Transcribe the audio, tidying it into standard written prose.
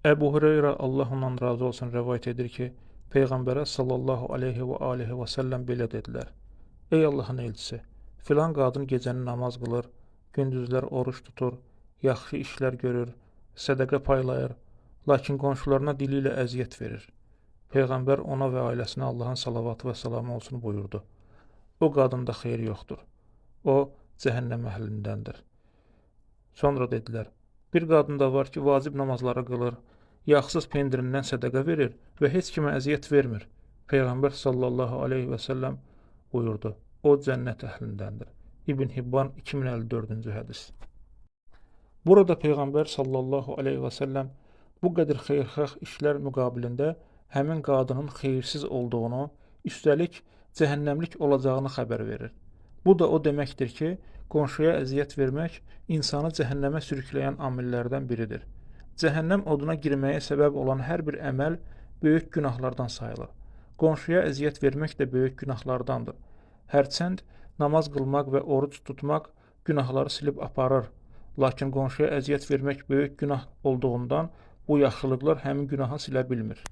Əbu Hüreyrə Allah ondan razı olsun rəvayət edir ki, Peyğəmbərə sallallahu aleyhi və səlləm belə dedilər: Ey Allahın elçisi, filan qadın gecəni namaz qılır, gündüzlər oruç tutur, yaxşı işlər görür, sədəqə paylayır, lakin qonşularına dili ilə əziyyət verir. Peyğəmbər ona və ailəsinə Allahın salavatı və salamı olsun buyurdu. O qadında xeyir yoxdur. O, cəhənnəm əhlindəndir. Sonra dedilər, bir qadın da var ki, vacib namazları qılır, yağsız pendirindən sədəqə verir və heç kimə əziyyət vermir. Peyğəmbər sallallahu aleyhi və səlləm buyurdu, o cənnət əhlindəndir. İbn Hibban 2054-cü hədis. Burada Peyğəmbər sallallahu aleyhi və səlləm bu qədər xeyirxah işlər müqabilində həmin qadının xeyirsiz olduğunu, üstəlik cəhənnəmlik olacağını xəbər verir. Bu da o deməkdir ki, qonşuya əziyyət vermək insanı cəhənnəmə sürükləyən amillərdən biridir. Cəhənnəm oduna girməyə səbəb olan hər bir əməl böyük günahlardan sayılır. Qonşuya əziyyət vermək də böyük günahlardandır. Hərçənd namaz qılmaq və oruç tutmaq günahları silib aparır. Lakin qonşuya əziyyət vermək böyük günah olduğundan bu yaxşılıqlar həmin günahı silə bilmir.